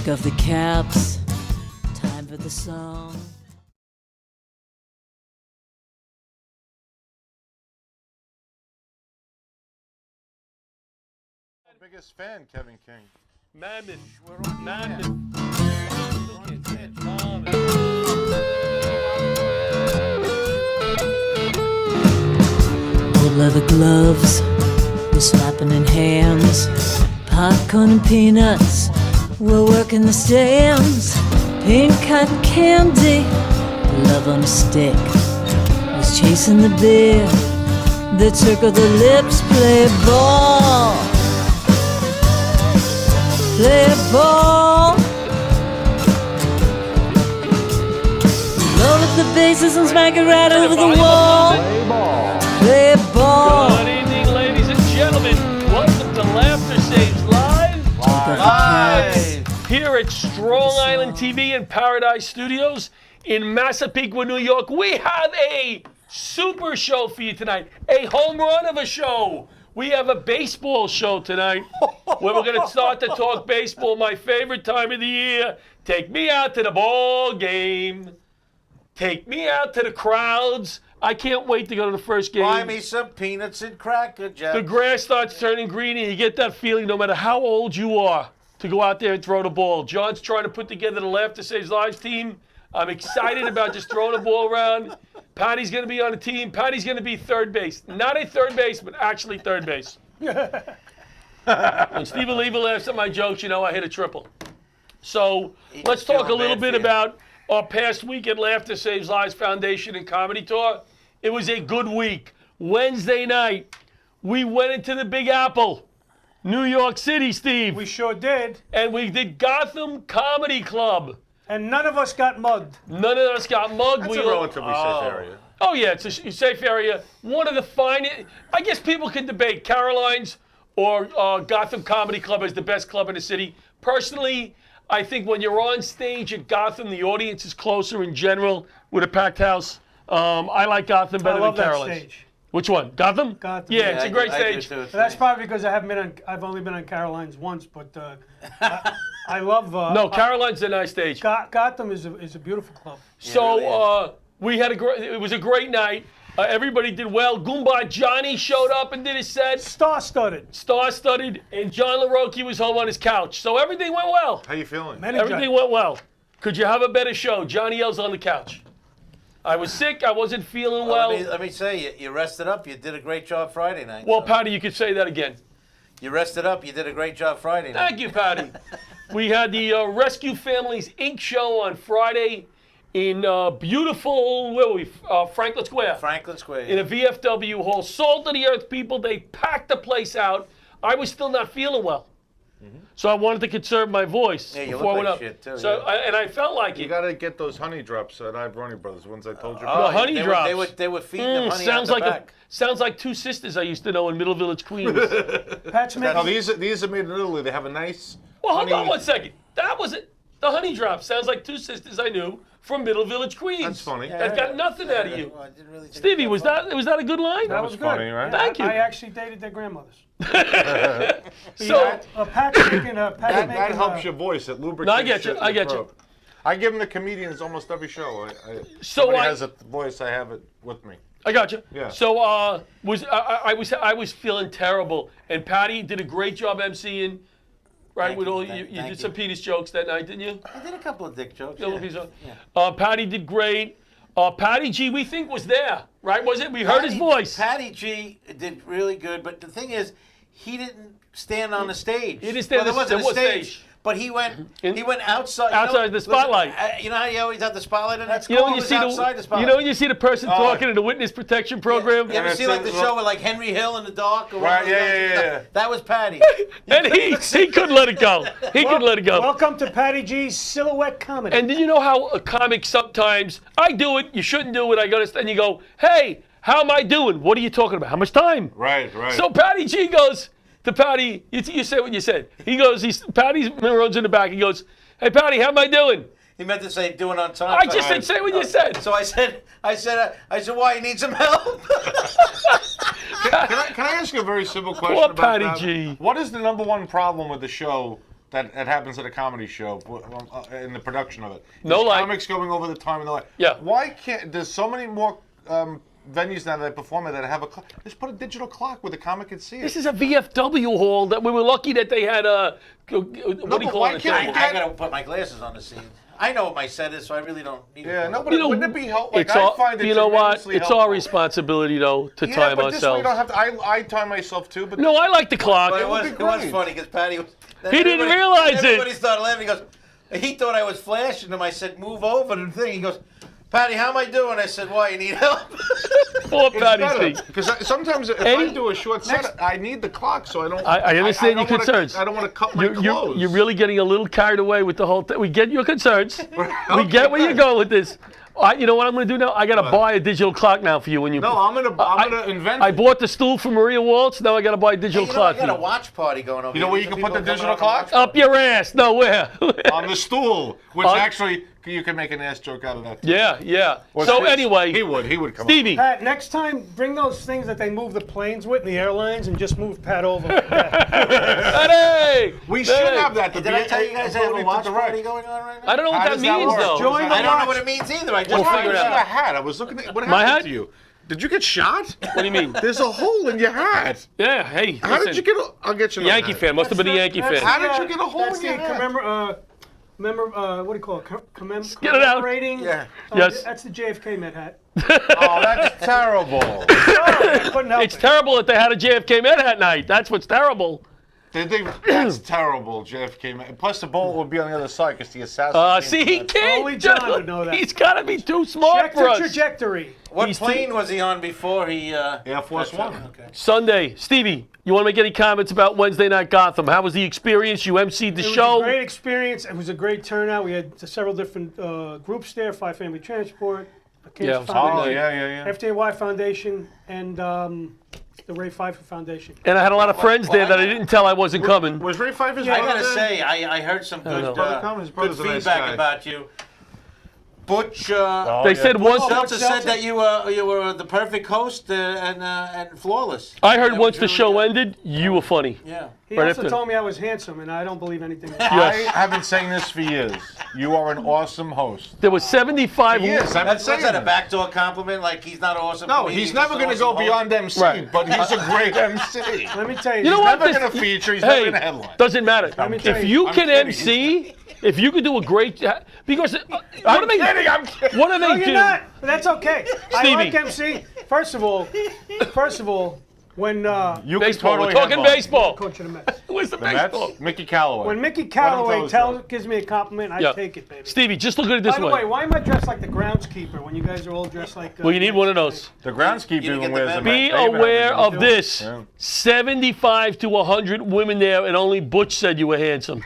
Take off the caps. Time for the song. Biggest fan, Kevin King. Mammoth. Old leather gloves, we're slapping in hands. Popcorn and peanuts, we're working the stands. Pink cotton candy, love on a stick. Was chasing the beer, the trick of the lips. Play ball, play ball. Roll up the bases and smack it right over the wall. Play ball. Good evening, ladies and gentlemen. Welcome to Laughter Saves Live. Here at Strong Island TV and Paradise Studios in Massapequa, New York. We have a super show for you tonight. A home run of a show. We have a baseball show tonight where we're going to start to talk baseball, my favorite time of the year. Take me out to the ball game. Take me out to the crowds. I can't wait to go to the first game. Buy me some peanuts and Cracker Jacks. The grass starts turning green, and you get that feeling no matter how old you are to go out there and throw the ball. John's trying to put together the Laughter Saves Lives team. I'm excited about just throwing the ball around. Patty's going to be on the team. Patty's going to be third base. Not a third base, but actually third base. When Steve Oliva laughs at my jokes, you know I hit a triple. So let's talk a little bit about our past week at Laughter Saves Lives Foundation and Comedy Tour. It was a good week. Wednesday night, we went into the Big Apple, New York City, Steve. We sure did. And we did Gotham Comedy Club. And none of us got mugged. None of us got mugged. That's a relatively safe area. Oh, yeah, it's a safe area. One of the finest. I guess people can debate Caroline's or Gotham Comedy Club as the best club in the city. Personally, I think when you're on stage at Gotham, the audience is closer in general with a packed house. I like Gotham better I love than that Caroline's. stage. Which one? Gotham? Gotham. Yeah, it's a great stage. That's probably because I've only been on Caroline's once, but I love. No, Caroline's a nice stage. Gotham is a beautiful club. So we had it was a great night. Everybody did well. Goomba Johnny showed up and did his set. Star-studded, and John LaRocque was home on his couch. So everything went well. How you feeling? Everything went well. Could you have a better show? Johnny L's on the couch. I was sick. I wasn't feeling well. Let me say, you rested up. You did a great job Friday night. Well, Patty, you could say that again. You rested up. You did a great job Friday night. Thank you, Patty. We had the Rescue Families Inc. show on Friday in beautiful, where were we? Franklin Square. Franklin Square. In a VFW hall. Salt of the earth people. They packed the place out. I was still not feeling well. So I wanted to conserve my voice before I went up. Shit too, so and I felt like You it. got to get those honey drops at Ibroni Brothers, ones I told you The about. honey drops. They were feeding them honey out the back. Sounds like two sisters I used to know in Middle Village, Queens. Pat's No, making, these are made in Italy. They have a nice. Well, hold honey- on one second. That was it. The honey drops sounds like two sisters I knew from Middle Village, Queens. That's funny. That got nothing out of you. Well, I didn't really think Stevie, it was that a good line? That was good. funny, right? Thank you. I actually dated their grandmothers. So Pat's making. That helps your voice. It lubricates. No, I get you, shit in I your get you. throat. I give them the comedians almost every show. So somebody I- has a voice. I have it with me. I got you. Yeah. So I was feeling terrible, and Patty did a great job emceeing. Right, Thank with you, all thank- you thank did you. some penis jokes that night, didn't you? I did a couple of dick jokes. Couple Yeah. of pieces. Yeah. Patty did great. Patty G, we think was there, right? Was it? We heard his Patty- voice. Patty G did really good, but the thing is, he didn't stand on the stage. He didn't stand well, there on the- wasn't a there was stage. stage. But he went outside. Outside the spotlight. You know how you always have the spotlight in it? You know when you see outside the the, spotlight. you know when you see the person talking in the witness protection program, You ever see like the show with like Henry Hill in the dark? Or one Right, of those guys? yeah. That was Patty. and he couldn't let it go. He couldn't let it go. Welcome to Patty G's Silhouette Comedy. And did you know how a comic sometimes, I do it, you shouldn't do it, I go to, and you go, hey, how am I doing? What are you talking about? How much time? Right. So Patty G goes to Patty, you said what you said. He goes, Patty's Maroon's in the back. He goes, hey, Patty, how am I doing? He meant to say doing on time. I just said, say what you said. So I said, why, you need some help? Can I ask you a very simple question Poor about Patty that? G. What is the #1 problem with the show that happens at a comedy show in the production of it. No There's light. comics going over the time and the light. Yeah. Why can't? There's so many more venues now that I perform at that have a clock. Just put a digital clock where the comic can see it. This is a VFW hall that we were lucky that they had a. What do you but call why it? can't I gotta put my glasses on to see. I know what my set is, so I really don't need Yeah, to. no, but You know, wouldn't it be helpful? Like, it's I all, find it you know what? tremendously It's helpful. our responsibility, though, to Yeah, time but this way ourselves. you don't have to. I time myself too, but No, I like the clock. But It would be it was great. funny because Patty was. He didn't realize it. Everybody started laughing. He goes, he thought I was flashing him. I said, move over the thing. He goes, Patty, how am I doing? I said, why, you need help? Poor Patty's feet. because sometimes if Eddie? I do a short set, I need the clock so I don't. I understand your don't wanna- concerns. I don't want to cut my clothes. You're really getting a little carried away with the whole thing. We get your concerns. We get where you're going with this. You know what I'm going to do now? I got to buy a digital clock now for you when you. No, I'm gonna invent. I bought the stool for Maria Waltz. Now I got to buy a digital You know, I clock. got a for you. watch party going over You know here. where you Some can put people the are digital coming out clock? Up your ass. No, where? On the stool, which On- actually you can make an ass joke out of that. Too. Yeah, yeah. Well, So Chris, anyway, he would come. Stevie. Pat, next time, bring those things that they move the planes with in the airlines and just move Pat over. Hey, We should hey. have that. Did I tell you guys I have a watch party going on right now? I don't know what How that does that means work? though. Join the I don't know watch. what it means either. I just We'll Why figure it is out. your hat? I was looking at what My happened hat? to you. Did you get shot? What do you mean? There's a hole in your hat. Yeah, hey. How did listen. you get? I'll get you. another Yankee hat. fan? Must have been a Yankee fan. How did you get a hole That's in your the hat? what do you call it? Get it out. Commemorating. Yeah. Yes. That's the JFK Met hat. Oh, that's terrible. Couldn't help It's it. terrible that they had a JFK Met that night. That's what's terrible. That's terrible, JFK. Man. Plus, the bullet would be on the other side because the assassin. See, he can't. Only John would know that. He's got to be too smart Check for the us. trajectory. What He's plane was he on before he? Air Force One. Okay. Sunday, Stevie, you want to make any comments about Wednesday Night Gotham? How was the experience? You emceed the It was show. a great experience. It was a great turnout. We had several different groups there: Five Family Transport, the Yeah, Cancer it was Oh Foundation, yeah. FDNY Foundation, and the Ray Pfeiffer Foundation. And I had a lot of friends there that I didn't tell I wasn't coming. Was Ray Pfeiffer's I brother gotta there? say, I heard some good, know. His good brother's a nice feedback guy. about you. Butch Oh, They yeah. said once. Seltzer said that you were the perfect host and flawless. I heard That once was the really show good. ended, you were funny. Yeah. He Right also after. told me I was handsome, and I don't believe anything. I have been saying this for years. You are an awesome host. There were 75. Yes, I've been That's saying that a that. backdoor compliment? Like he's not awesome. No, comedian, he's never just going to an go awesome beyond MC, Right. but he's a great MC. Let me tell you. You know what? never This- gonna feature, he's hey, never gonna headline. Doesn't matter. me tell If you- you I'm can kidding. MC, if you could do a great, because what do they? I'm kidding. What do No, they you're do? not. But that's okay. I Stevie. like MC. First of all, when You can Baseball. totally We're talking headline. baseball. coach of the Mets, Where's the The Mets? baseball? Mickey Callaway. when Mickey Let him Callaway tell us gives me a compliment, I Yeah. take it, baby. Stevie, just look at it this By the way, way. why am I dressed like the groundskeeper when you guys are all dressed like? Well, you need one of those. The groundskeeper You didn't even get the wears memo. them. Be They even have aware them. of this. Yeah. 75 to 100 women there, and only Butch said you were handsome.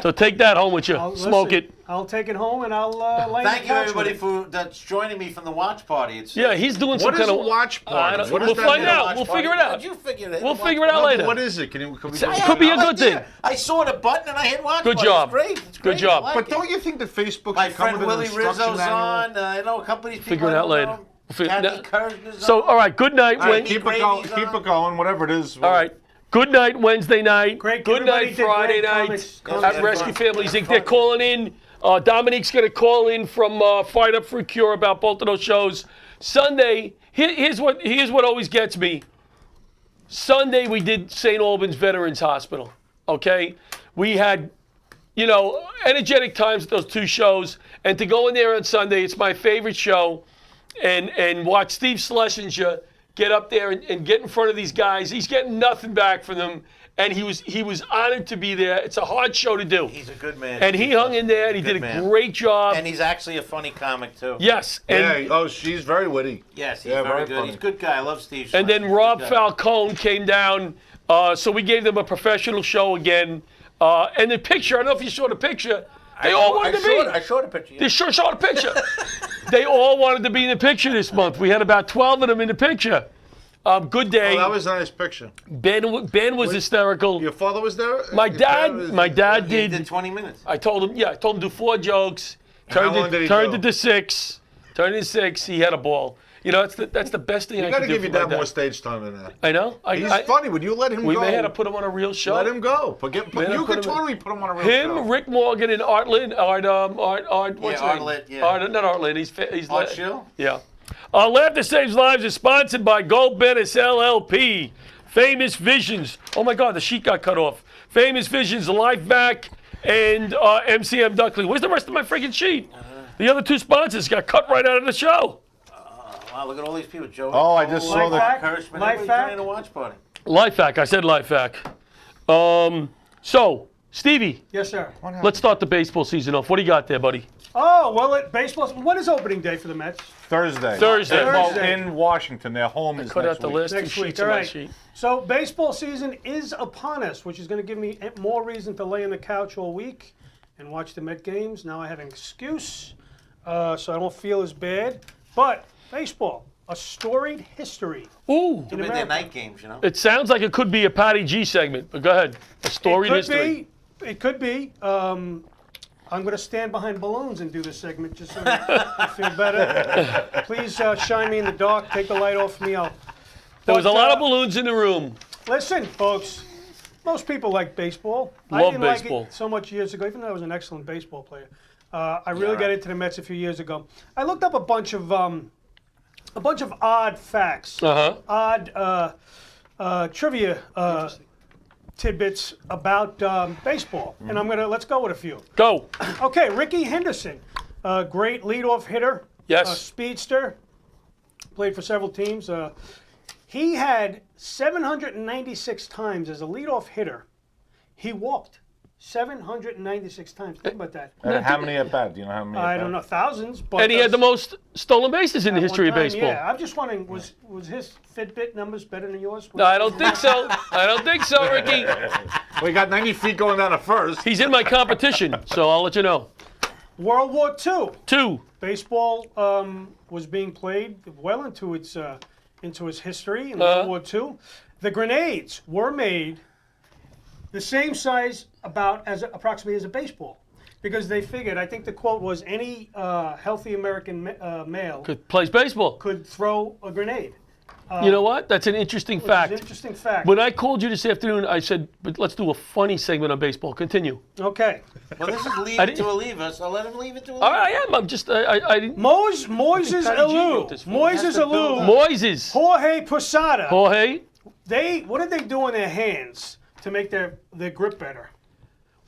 So take that home with you. Smoke Listen, it. I'll take it home and I'll lay Thank the you couch everybody with it. that's joining me from the watch party. It's Yeah, he's doing some What is kind a of watch I party? don't- What does we'll that find mean? out. Watch We'll party. figure it out. You figured it. We'll Watch figure it out party. later. What is it? Can we It do could be a I good did. thing. I saw the button and I hit watch Good party. job. It's great. It's Good great. job. I like But it. don't you think that Facebook My should come friend with an Willie instruction Rizzo's manual? on. I know a couple of these Figure people. it out I don't later. know. We'll figure- Kathy now- Kersner's So, on. all right, good night. All right, Wen- keep it Gravy's going. on. Keep it going. Whatever it is. All right. Good night, Wednesday night. Great. Good Everybody night, did Friday great. night Comics at fun. Rescue Families Inc. Fun. They're calling in. Dominique's going to call in from Fight Up for a Cure about both of those shows. Sunday, here's what always gets me. Sunday, we did St. Albans Veterans Hospital, okay? We had, energetic times at those two shows. And to go in there on Sunday, it's my favorite show, and watch Steve Schlesinger get up there and get in front of these guys. He's getting nothing back from them, and he was honored to be there. It's a hard show to do. He's a good man. And he hung in there, and he Good did a man. great job. And he's actually a funny comic too. Yes, and Yeah. Oh, she's very witty. Yes, he's Yeah, very very good. funny. He's a good guy. I love Steve. and then Schlesinger. Rob Good guy. Falcone came down, so we gave them a professional show again. And the picture, I don't know if you saw the picture, they all wanted to be. I showed a picture. They sure saw the picture. They all wanted to be in the picture this month. We had about 12 of them in the picture. Good day. Oh, that was a nice picture. Ben was hysterical. Your father was there? My Your dad was- He did did. 20 minutes. I told him to do 4 jokes. How long did he Turned do? it to 6. Turned it to 6. He had a ball. You know, that's the best thing I You can got to do give for your my dad dad. more stage time than that. I know. He's funny. Would you let him We go? may have to put him on a real show. Let him go. May You have to could put him in. totally put him on a real show. Him, Rick Morgan, and Art Lynn. Art, what's Yeah, his name? Art Litt, yeah. Not Art Lynn. He's Art Litt. Schill? Yeah. Laughter Saves Lives is sponsored by Gold Bennis LLP. Famous Visions. Oh my God, the sheet got cut off. Famous Visions, Life Vac, and MCM Duckley. Where's the rest of my freaking sheet? The other two sponsors got cut right out of the show. Wow, look at all these people. Joey Oh, I just saw Cole, that. Kirschman, Life everybody's Vac? joining the watch party. Life Vac. I said Life Vac. So, Stevie, Yes, sir. let's start the baseball season off. What do you got there, buddy? Oh, well, baseball. What is opening day for the Mets? Thursday. Thursday. Well, Thursday. in Washington. Their home is Cut next out the week. list. Next Two week, sheets all on my right. sheet. So baseball season is upon us, which is going to give me more reason to lay on the couch all week and watch the Met games. Now I have an excuse, so I don't feel as bad. But baseball, a storied history. Ooh. Too bad they're America. night games, you know. It sounds like it could be a Patty G segment, but go ahead. A storied history. It could be. I'm going to stand behind balloons and do this segment just so I feel better. Please shine me in the dark. Take the light off me. There was a lot of balloons in the room. Listen, folks. Most people like baseball. I Love didn't baseball. like it so much years ago, even though I was an excellent baseball player. I really right. got into the Mets a few years ago. I looked up a bunch of odd facts, odd trivia tidbits about baseball, and let's go with a few. Go. Okay, Ricky Henderson, great leadoff hitter, Yes. speedster, played for several teams. He had 796 times as a leadoff hitter. He walked 796 times. Think about that. And how many at bat? Do you know how many? I don't know, thousands. But And he had the most stolen bases in the at one history of time, baseball. Yeah, I'm just wondering, was his Fitbit numbers better than yours? No, I don't think so. I don't think so, Ricky. We got 90 feet going down to first. He's in my competition, so I'll let you know. World War II. 2. Baseball was being played well into its history in World War II. The grenades were made the same size approximately as a baseball, because they figured. I think the quote was, any healthy American male Plays baseball. could throw a grenade. You know what? That's an interesting Which is an fact. interesting fact. When I called you this afternoon, I said, but let's do a funny segment on baseball. Continue. Okay. Well, this is leave I it didn't- to Aleva, so let him leave it to Aleva. All right, I am. I'm just, I didn't. Moises Patty G wrote Alou. this for me. Moises Has to build Alou. Moises. Jorge Posada. Jorge. What did they do in their hands to make their grip better?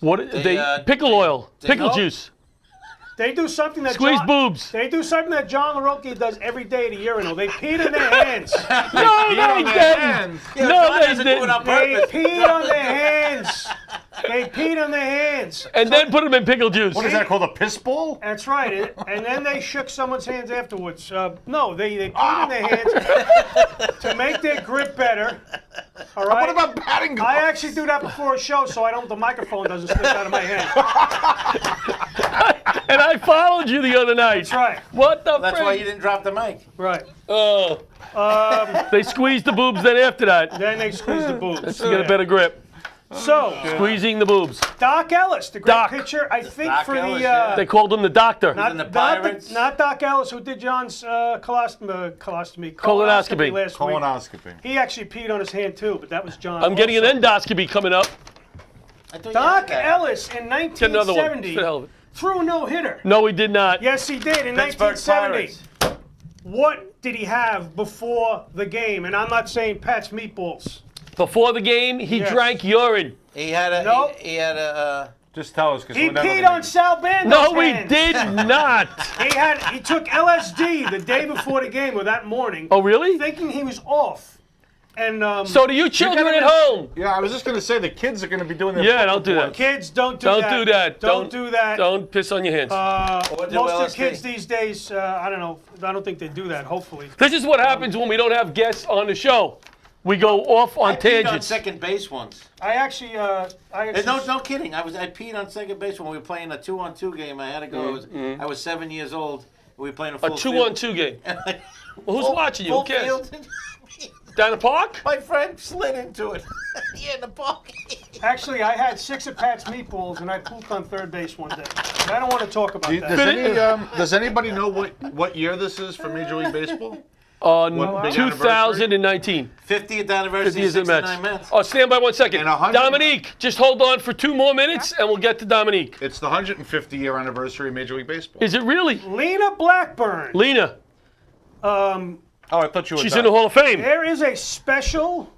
What? They pickle oil, pickle no. juice, They do something that squeeze boobs. They do something that John LaRocque does every day at a urinal. They peed in their hands. No, they didn't. Yeah, No, John they doesn't do it on didn't. They purpose. peed on their hands. They peed on their hands. And then put them in pickle juice. What is that called? A piss ball? That's right. And then they shook someone's hands afterwards. No, they peed in their hands to make their grip better. All right. What about batting gloves? I actually do that before a show, so the microphone doesn't slip out of my hand. And I followed you the other night. That's right. What the That's frick? why you didn't drop the mic. Right. They squeezed the boobs then after that Then they squeeze the boobs. to get a better grip. So, Squeezing the boobs. Doc Ellis, the great Doc. pitcher, I think Doc for Ellis, the yeah. They called him the doctor. in the Pirates. not Doc Ellis, who did John's colonoscopy Colonoscopy. last week. Colonoscopy. He actually peed on his hand too, but that was John. I'm getting an also. endoscopy coming up. I thought you Doc had that. Ellis in Get another one. 1970 For the hell of it. threw a no-hitter. No, he did not. Yes, he did in Pittsburgh 1970. Pirates. What did he have before the game? And I'm not saying Pat's Meatballs. Before the game, he Yes. drank urine. He had a. Nope. He had a. Just tell us, because He we're never peed gonna on get- Sal Bando's No, we hands. did not. He took LSD the day before the game or that morning, Oh, really? thinking he was off. And So do you children gotta- at home? Yeah, I was just going to say the kids are going to be doing their Yeah, football don't do that. boards. kids, don't do Don't that. do that. Don't do that. Don't piss on your hands. Or do Most of LSD. the kids these days, I don't know. I don't think they do that. Hopefully. This is what happens when we don't have guests on the show. We go off on I peed on tangents. second base once. I actually. No kidding. I peed on second base when we were playing a 2-on-2 game. I had to go. I was 7 years old. We were playing a A full 2-on-2 game. Well, who's watching you? Who Full cares? field. Down the park? My friend slid into it. Yeah, in the park. Actually, I had 6 of Pat's Meatballs, and I pooped on third base one day. But I don't want to talk about that. Does anybody know what year this is for Major League Baseball? On What big 2019. 50th anniversary 50th of of the 69 Mets. Mets. Oh, stand by 1 second. And 100 Dominique, just hold on for 2 more minutes, and we'll get to Dominique. It's the 150-year anniversary of Major League Baseball. Is it really? Lena Blackburn. Lena, Um, Oh, I thought you were she's done. in the Hall of Fame. there is a special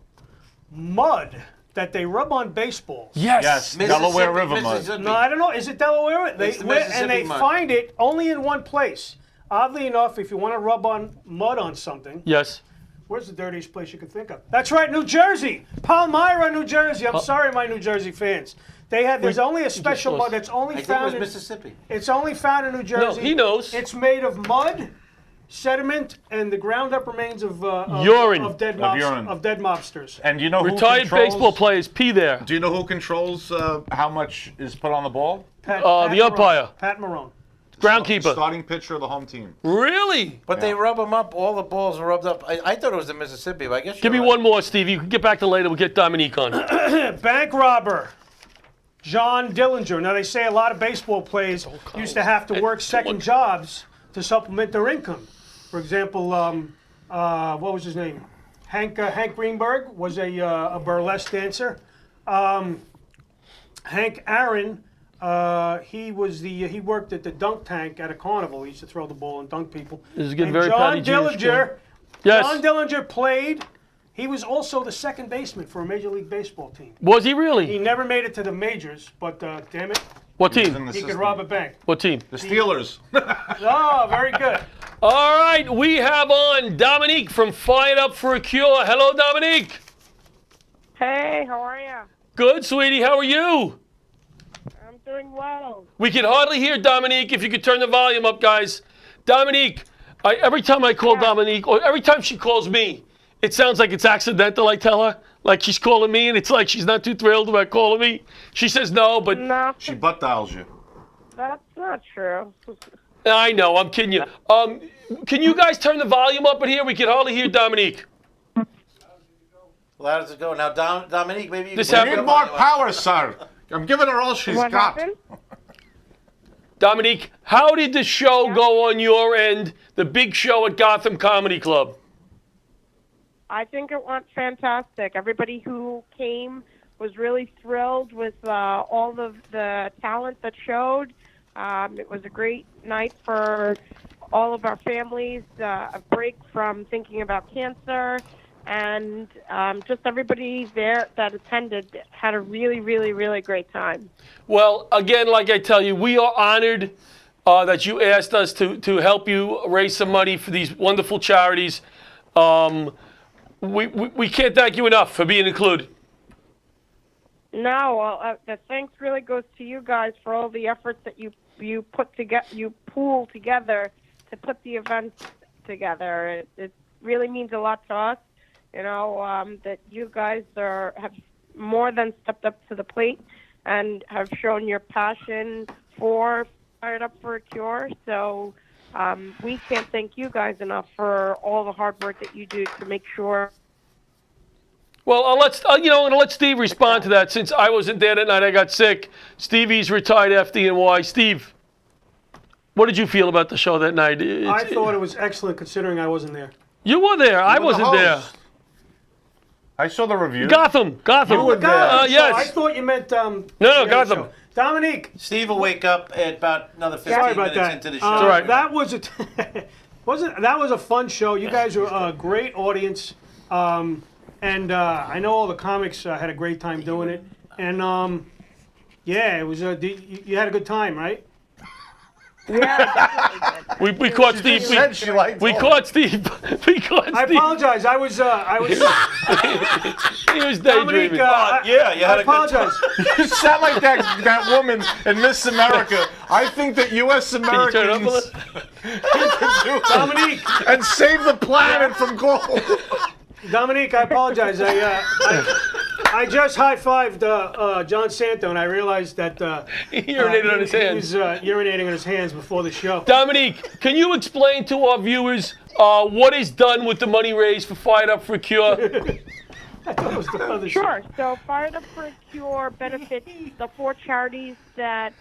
mud that they rub on baseballs. Yes. Delaware River mud. Mississippi. No, I don't know. Is it Delaware? They, It's the Mississippi and they mud. find it only in one place. Oddly enough, if you want to rub on mud on something, Yes. where's the dirtiest place you can think of? That's right, New Jersey, Palmyra, New Jersey. I'm sorry, my New Jersey fans. There's only a special lost. mud that's only I think it found was in Mississippi. It's only found in New Jersey. he knows. It's made of mud, sediment, and the ground up remains of Urine. of dead urine. mobsters. And you know who Retired controls, baseball players pee there. Do you know who controls how much is put on the ball? Pat the Marone. umpire. Pat Marone. Groundkeeper. Starting pitcher of the home team. Really? But they rub them up. All the balls are rubbed up. I thought it was the Mississippi, but I guess Give me you're one more, Steve. You can get back to later. We'll get Dominique on. Bank robber. John Dillinger. Now they say a lot of baseball players used to have to work second jobs to supplement their income. For example, what was his name? Hank Greenberg was a burlesque dancer. Hank Aaron, he worked at the dunk tank at a carnival. He used to throw the ball and dunk people. This is getting And very John Patty Jewish, Dillinger. Yes. John Dillinger played. He was also the second baseman for a Major League Baseball team. Was he He really? never made it to the majors, but damn it, What He's in team? the he could system. rob a bank. What team? The Steelers. Oh, very good. All right, we have on Dominique from Fired Up for a Cure. Hello, Dominique. Hey, how are you? Good, sweetie. How are you? I'm doing well. We can hardly hear Dominique. If you could turn the volume up, guys. Dominique, every time I call Dominique, or every time she calls me, it sounds like it's accidental, I tell her. Like she's calling me, and it's like she's not too thrilled about calling me. She says no, but No, She butt dials you. that's not true. I know, I'm kidding you. Can you guys turn the volume up in here? We can hardly hear Dominique. Loud as it go. Now, Dominique, maybe you This can We happened- need more power, sir. I'm giving her all she's What got. happened? Dominique, how did the show go on your end, the big show at Gotham Comedy Club? I think it went fantastic. Everybody who came was really thrilled with all of the talent that showed. It was a great night for all of our families, a break from thinking about cancer, and just everybody there that attended had a really, really, really great time. Well, again, like I tell you, we are honored that you asked us to help you raise some money for these wonderful charities. We can't thank you enough for being included. No, well, the thanks really goes to you guys for all the efforts that you put together, you pool together to put the events together. It really means a lot to us, you know, that you guys have more than stepped up to the plate and have shown your passion for Fired Up for a Cure. So we can't thank you guys enough for all the hard work that you do to make sure. Well, I'm gonna let Steve respond to that since I wasn't there that night. I got sick. Stevie's retired FDNY. Steve, what did you feel about the show that night? I thought it was excellent considering I wasn't there. You were there. I You were the wasn't there. host. I saw the review. Gotham. You were there. I Yes. thought you meant No, the other Gotham. show. Dominique, Steve will wake up at about another 15 sorry about minutes that. into the show. all right. That was that was a fun show. You guys were a great audience, and I know all the comics had a great time doing it. And yeah, it was. You had a good time, right? Yeah, definitely did. We caught Steve. She said she liked We all caught Steve. We caught I Steve. apologize. I was He was Dominique. daydreaming. yeah, you had I a good time. apologize. You sound like that woman in Miss America. I think that U.S. Can you turn it up a Americans little? Dominique, and save the planet from gold. Dominique, I apologize. I just high-fived John Santo, and I realized that He urinated on his he hands. was urinating on his hands before the show. Dominique, can you explain to our viewers what is done with the money raised for Fired Up for a Cure? That was the other show. Sure. So Fired Up for a Cure benefits the 4 charities that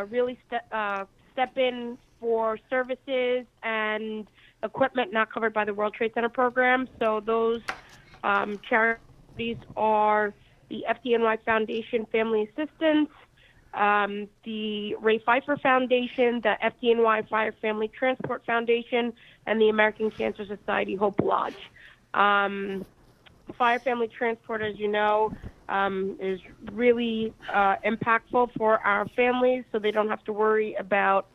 really step in for services and equipment not covered by the World Trade Center program. So those charities are the FDNY Foundation Family Assistance, the Ray Pfeiffer Foundation, the FDNY Fire Family Transport Foundation, and the American Cancer Society Hope Lodge. Fire Family Transport, as you know, is really impactful for our families, so they don't have to worry about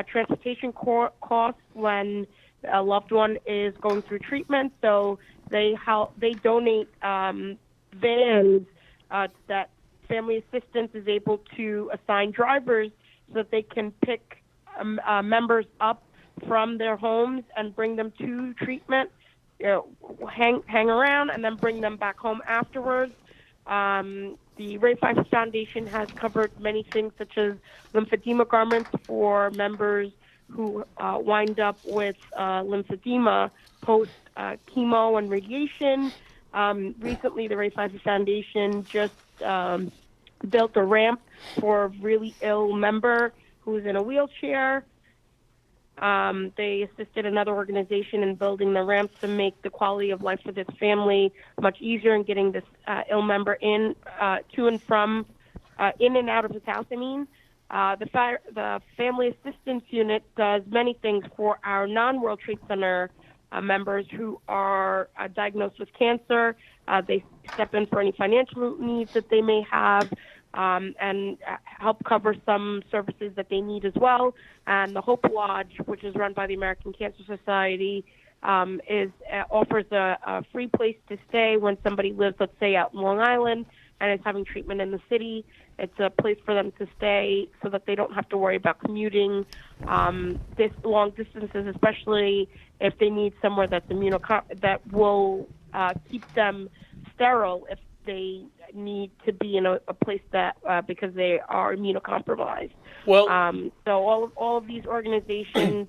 transportation costs when a loved one is going through treatment. So they donate vans that Family Assistance is able to assign drivers so that they can pick members up from their homes and bring them to treatment, hang around, and then bring them back home afterwards. The Ray Pfeiffer Foundation has covered many things, such as lymphedema garments for members who wind up with lymphedema post chemo and radiation. Recently, the Ray Pfeiffer Foundation just built a ramp for a really ill member who's in a wheelchair. They assisted another organization in building the ramp to make the quality of life for this family much easier in getting this ill member in, to and from, in and out of his house. The Family Assistance Unit does many things for our non-World Trade Center members who are diagnosed with cancer. They step in for any financial needs that they may have, and help cover some services that they need as well. And the Hope Lodge, which is run by the American Cancer Society, offers a free place to stay when somebody lives, let's say, out in Long Island and is having treatment in the city. It's a place for them to stay so that they don't have to worry about commuting this long distances, especially if they need somewhere that's that will keep them sterile if they need to be in a place that because they are immunocompromised. Well, so all of these organizations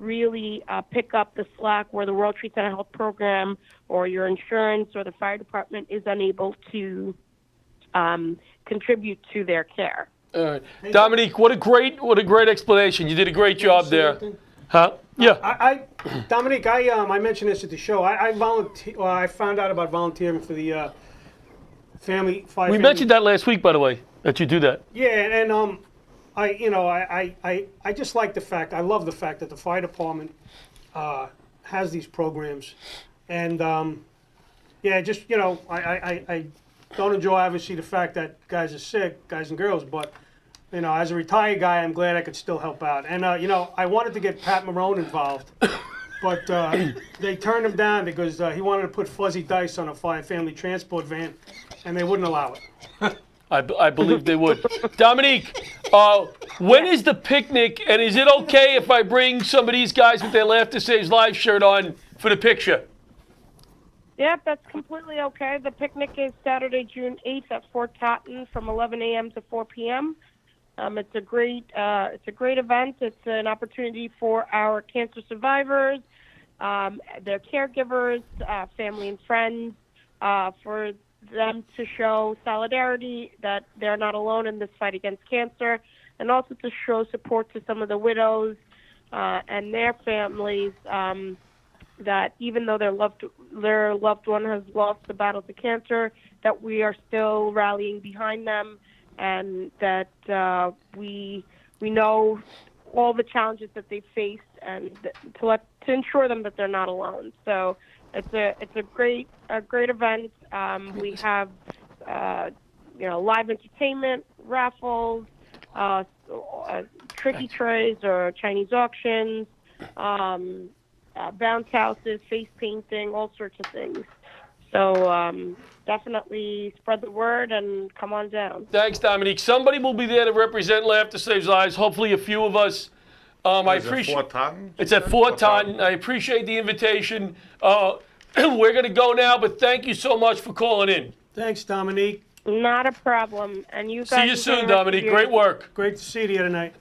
really pick up the slack where the World Trade Center Health Program or your insurance or the fire department is unable to contribute to their care. all right. Dominique, what a great explanation. You did a great job there. Huh? Yeah. Dominique, I mentioned this at the show. I found out about volunteering for the We mentioned that last week, by the way, that you do that. Yeah, and I just like the fact. I love the fact that the fire department has these programs, and I don't enjoy obviously the fact that guys are sick, guys and girls, but as a retired guy, I'm glad I could still help out. And I wanted to get Pat Marone involved, but they turned him down because he wanted to put fuzzy dice on a fire family transport van, and they wouldn't allow it. I believe they would. Dominique, when is the picnic, and is it okay if I bring some of these guys with their Laughter Saves Lives shirt on for the picture? Yep, that's completely okay. The picnic is Saturday, June 8th at Fort Totten from 11 a.m. to 4 p.m. It's a great event. It's an opportunity for our cancer survivors, their caregivers, family and friends, for them to show solidarity that they're not alone in this fight against cancer, and also to show support to some of the widows and their families, that even though their loved one has lost the battle to cancer, that we are still rallying behind them, and that we know all the challenges that they face, and to ensure them that they're not alone. So it's a great event. We have live entertainment, raffles, tricky trays or Chinese auctions, bounce houses, face painting, all sorts of things. So definitely spread the word and come on down. Thanks, Dominique. Somebody will be there to represent Laughter Saves Lives. Hopefully, a few of us. I appreciate. Fort Totten? It's at Fort Totten. I appreciate the invitation. We're going to go now, but thank you so much for calling in. Thanks, Dominique. Not a problem. And you guys See you soon, Dominique. Great work. Great to see you tonight.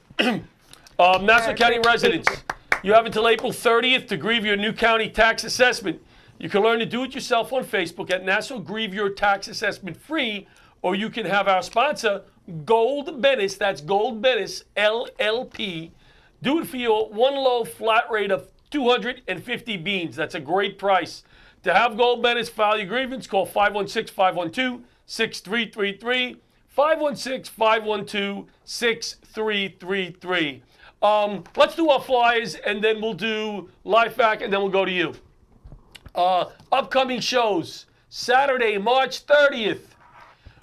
Nassau County residents, you have until April 30th to grieve your new county tax assessment. You can learn to do it yourself on Facebook at Nassau Grieve Your Tax Assessment Free, or you can have our sponsor, Gold Menace, that's Gold Menace, LLP, do it for your one low flat rate of 250 beans. That's a great price. To have gold medals, file your grievance. Call 516-512-6333. 516-512-6333. Let's do our flyers, and then we'll do Life Hack, and then we'll go to you. Upcoming shows. Saturday, March 30th.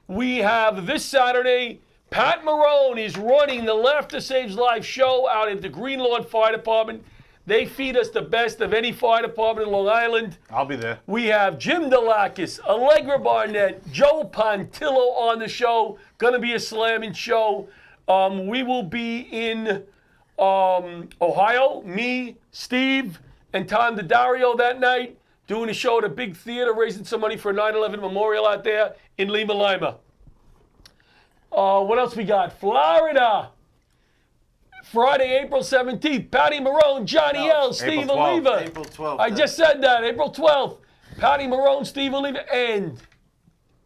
We have this Saturday, Pat Marone is running the Laughter Saves Lives show out at the Green Lawn Fire Department. They feed us the best of any fire department in Long Island. I'll be there. We have Jim Delakis, Allegra Barnett, Joe Pontillo on the show. Gonna be a slamming show. We will be in Ohio, me, Steve, and Tom DiDario that night, doing a show at a big theater, raising some money for a 9/11 memorial out there in Lima, Lima. What else we got? Florida. Friday, April 17th, Patty Marone, Johnny L, Steve 12th. Oliva. April 12th. I just said that, April 12th. Patty Marone, Steve Oliva, and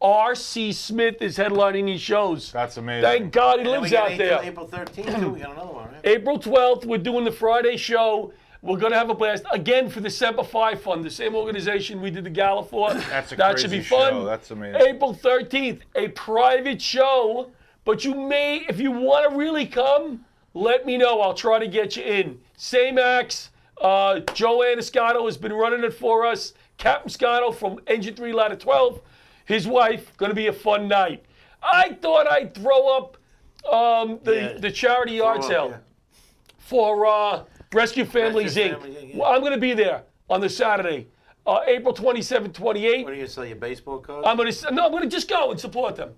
R.C. Smith is headlining these shows. That's amazing. Thank God he And then we lives got out there. April 13th, too. We got another one, right? April 12th, we're doing the Friday show. We're going to have a blast, again, for the Semper Fi Fund, the same organization we did the gala for. That's a that crazy should be fun. show. That's amazing. April 13th, a private show, but you may, if you want to really come, let me know. I'll try to get you in. Same acts. Joe Aniscato has been running it for us. Captain Scotto from Engine 3 Ladder 12. His wife. Going to be a fun night. I thought I'd throw up the charity yard sale for Rescue Families Rescue Inc. Families, yeah. Well, I'm going to be there on the Saturday. April 27th, 28th. What are you going to sell, your baseball cards? I'm going to just go and support them.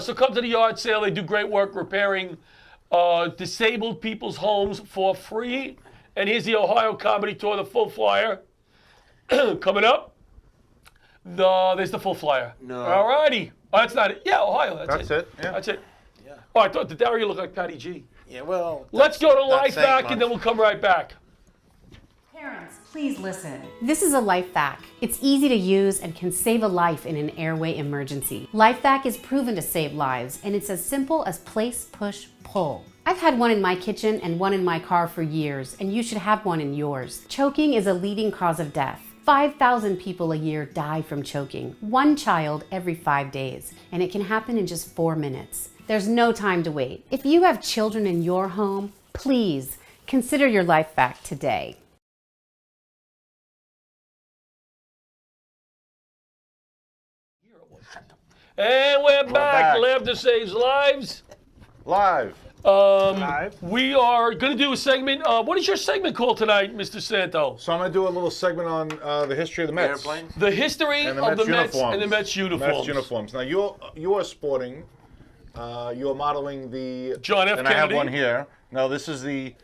So come to the yard sale. They do great work repairing disabled people's homes for free. And here's the Ohio Comedy Tour, the full flyer. Coming up. There's the full flyer. No. All righty. Oh, that's not it. Yeah, Ohio. That's it. Yeah. That's it. Yeah. Oh, I thought the Dario looked like Patty G. Yeah, well. Let's go to not Life saying Hack, much. and then we'll come right back. Parents, please listen. This is a LifeVac. It's easy to use and can save a life in an airway emergency. LifeVac is proven to save lives, and it's as simple as place, push, pull. I've had one in my kitchen and one in my car for years, and you should have one in yours. Choking is a leading cause of death. 5,000 people a year die from choking, one child every 5 days, and it can happen in just 4 minutes. There's no time to wait. If you have children in your home, please consider your LifeVac today. And we're back. back. Laughter Saves Lives. Live. We are going to do a segment. What is your segment called tonight, Mr. Santo? So I'm going to do a little segment on the history of the Mets. Airplanes? The history And the of Mets the Mets uniforms. and the Mets uniforms. Mets uniforms. Now you are sporting. You are modeling the John F. And I have Kennedy. one here. No, this is the.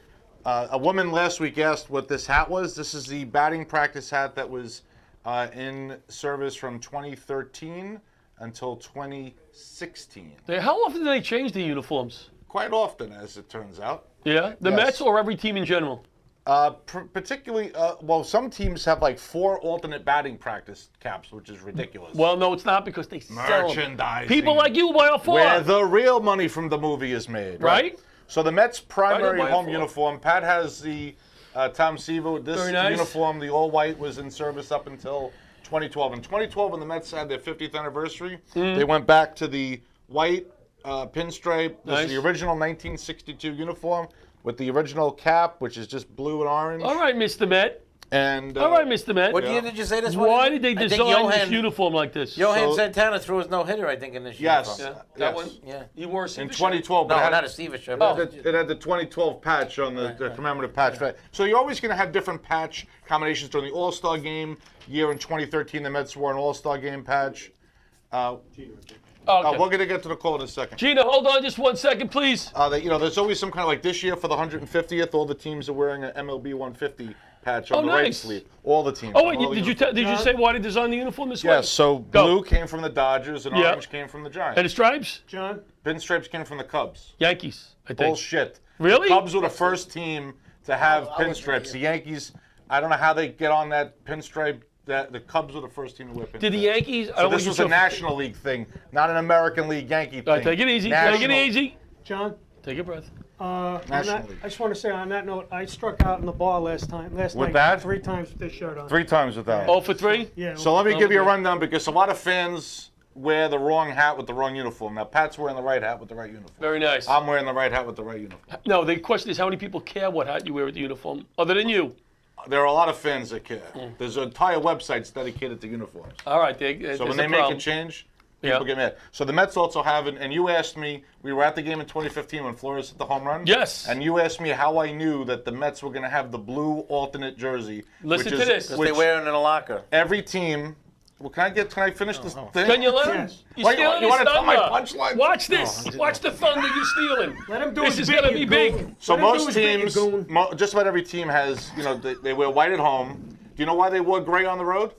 A woman last week asked what this hat was. This is the batting practice hat that was in service from 2013 until 2016. How often do they change the uniforms? Quite often, as it turns out. Yeah, the Yes. Mets or every team in general? Particularly, well, some teams have like 4 alternate batting practice caps, which is ridiculous. Well, no, it's not because they sell 'em. Merchandising. People like you buy a 4. Where the real money from the movie is made. Right? So the Mets' primary Right, home for it. uniform, Pat has the Tom Seaver. This Very nice. uniform, the all-white, was in service up until 2012. In 2012, when the Mets had their 50th anniversary, they went back to the white pinstripe. This Nice. is the original 1962 uniform with the original cap, which is just blue and orange. All right, Mr. Met. And All right, Mr. Met. What year did you say this was? Why did they I think design this Johan- uniform like this? Johan So- Santana threw his no-hitter, I think, in this Yes. uniform. Yeah, that Yes. one. Yeah. You wore a in Steve shirt? 2012, No, but it had- not a Steve shirt. Oh. It had the 2012 patch on the commemorative patch. So you're always going to have different patch combinations during the All-Star game. Year in 2013, the Mets wore an All-Star game patch. Okay. We're going to get to the call in a second. Gina, hold on just 1 second, please. There's always some kind of like this year for the 150th, all the teams are wearing an MLB 150 patch on Oh, the right nice. sleeve. All the teams. Oh, on wait, all the did you uniforms. say why they designed the uniform this way? Yes, so Go. blue came from the Dodgers and Yeah. orange came from the Giants. And the stripes? John? Pinstripes came from the Cubs. Yankees, I think. Bullshit. Really? The Cubs were the first team to have pinstripes. The Yankees, I don't know how they get on that pinstripe. The Cubs were the first team to wear pinstripes. Did the Yankees? I So don't this want was you a to- National League thing, not an American League Yankee thing. All right, take it easy. National. Take it easy. John? Take a breath. On National that, League. I just want to say on that note, I struck out in the bar last With night that? 3 times with this shirt on. 3 times with that. 0 for 3? Yeah. So let me give you a rundown because a lot of fans wear the wrong hat with the wrong uniform. Now, Pat's wearing the right hat with the right uniform. Very nice. I'm wearing the right hat with the right uniform. No, the question is how many people care what hat you wear with the uniform, other than you? There are a lot of fans that care. There's entire websites dedicated to uniforms. All right, So when they make a change, people get mad. So the Mets also have it, and you asked me, we were at the game in 2015 when Flores hit the home run. Yes. And you asked me how I knew that the Mets were going to have the blue alternate jersey. Listen which to is, this. They Which wear it in a locker. every team. Well, can I finish this thing? Can you let him? Yes. You're Why, stealing you his want to tell my thunder. punchline? Watch this. Watch the thunder you're stealing. Let him do This his is bit, going to you be big. goon. So Let him do most his bit, you teams, goon. just about every team has, they wear white at home. Do you know why they wore gray on the road?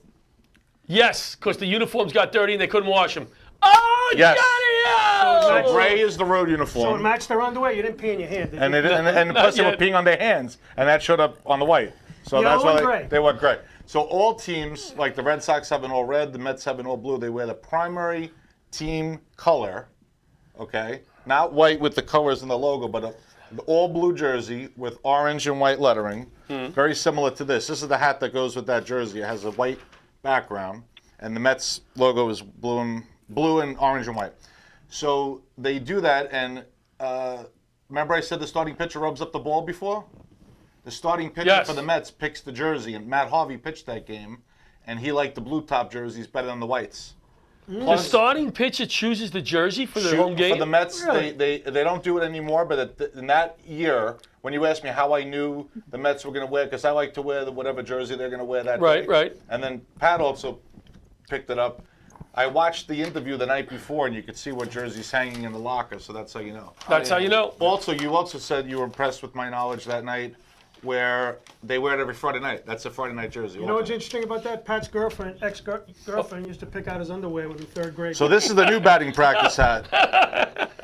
Yes, because the uniforms got dirty and they couldn't wash them. Oh, Yes. Johnny! So Oh! Gray is the road So it uniform. matched their underwear? You didn't pee in your hand, did And you? they did, and plus they were yet. peeing on their hands, and that showed up on the white. So Yellow that's why and gray. they went gray. So all teams, like the Red Sox have an all red, the Mets have an all blue. They wear the primary team color, okay, not white with the colors and the logo, but the all blue jersey with orange and white lettering, very similar to this. This is the hat that goes with that jersey. It has a white background, and the Mets logo is blue and orange and white. So they do that, and remember I said the starting pitcher rubs up the ball before? The starting pitcher Yes. for the Mets picks the jersey, and Matt Harvey pitched that game, and he liked the blue top jerseys better than the whites. The starting pitcher chooses the jersey for the Shoot, home game? For the Mets, Really? they don't do it anymore, but in that year, when you asked me how I knew the Mets were going to wear, because I like to wear whatever jersey they're going to wear that Right, day. right. And then Pat also picked it up. I watched the interview the night before, and you could see what jersey's hanging in the locker, so that's how you know. That's how you know. Also, you also said you were impressed with my knowledge that night, where they wear it every Friday night. That's a Friday night jersey. You know what's interesting about that? Pat's girlfriend, ex-girlfriend, used to pick out his underwear when in 3rd grade. So this is the new batting practice hat.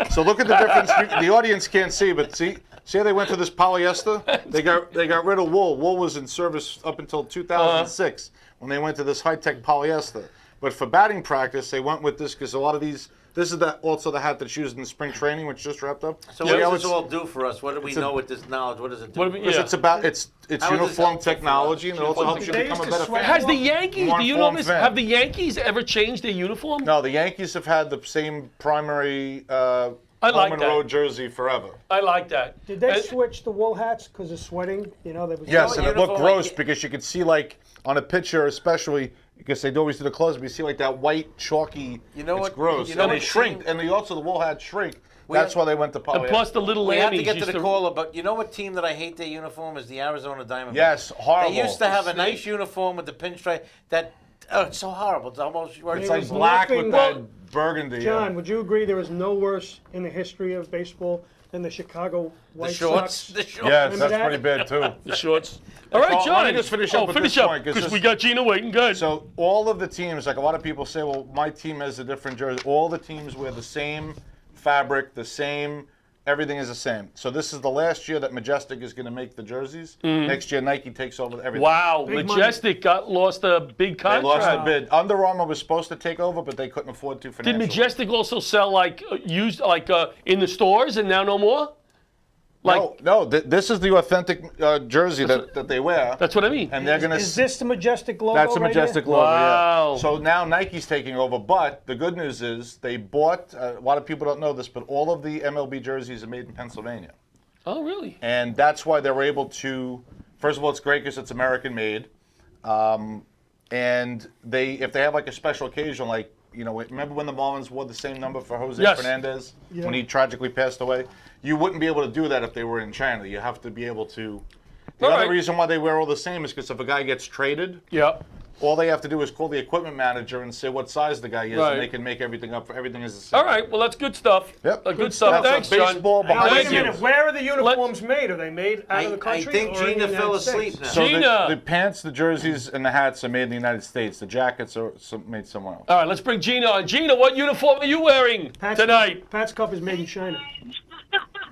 So look at the difference. The audience can't see, but see how they went to this polyester? They got rid of wool. Wool was in service up until 2006 when they went to this high-tech polyester. But for batting practice, they went with this because a lot of these. This is also the hat that's used in spring training, which just wrapped up. So See what how does this it's- all do for us? What do we know with this knowledge? What does it do? What do we- Because yeah. it's about it's How is this uniform helpful for us? technology, and it also helps you They become a used to better sweat. fan. Has the Yankees, More do you know informed this? fan. Have the Yankees ever changed their uniform? No, the Yankees have had the same primary I home like and that. road jersey forever. I like that. Did they And- switch the wool hats because of sweating? You know, there was Yes, No, and it uniform looked like gross it- because you could see like on a picture, especially because they always do the close, but you see like that white chalky. You know it's what- gross. you know and they what shrink, team- and they also the wool hats shrink. We That's have- why they went to polyester. And plus the little We have to lammies get to used the caller, but you know what team that I hate their uniform is the Arizona Diamondbacks. Yes, horrible. They used to have a nice uniform with the pinstripe. It's so horrible. It's almost. It's It like was black with nothing- that burgundy. John, would you agree there is no worse in the history of baseball than the Chicago The White shorts. Sox? The shorts. Yes, Remember that's that? pretty bad too. the shorts. All right, Well, John. let me just finish up with finish this up, point, 'cause because we this- got Gina waiting. Good. So all of the teams, like a lot of people say, well, my team has a different jersey. All the teams wear the same fabric, the same. Everything is the same. So this is the last year that Majestic is going to make the jerseys. Next year, Nike takes over everything. Wow, Big Majestic lost a big They contract. lost the bid. Under Armour was supposed to take over, but they couldn't afford to Did financially. Majestic also sell like used in the stores and now no more? No. This is the authentic jersey that they wear, That's what I mean. and they're going to. Is this the Majestic logo? That's a right Majestic here? logo. Wow. Yeah. So now Nike's taking over, but the good news is they bought. A lot of people don't know this, but all of the MLB jerseys are made in Pennsylvania. Oh, really? And that's why they're able to. First of all, it's great because it's American made, and if they have like a special occasion, like remember when the Marlins wore the same number for Jose Yes. Fernandez Yeah. when he tragically passed away? You wouldn't be able to do that if they were in China. You have to be able to. The All other right. reason why they wear all the same is because if a guy gets traded, Yeah. all they have to do is call the equipment manager and say what size the guy is, Right. and they can make everything up. Everything is the same. All right. Well, that's good stuff. Yep. Good stuff. That's Thanks, a John. baseball Now, behind wait Thank a you. minute. Where are the uniforms made? Are they made out of the I country? think or in Gina the fell United asleep States? now. So Gina. the pants, the jerseys, and the hats are made in the United States. The jackets are made somewhere else. All right, let's bring Gina on. Gina, what uniform are you wearing tonight? Pat's cup is made in China.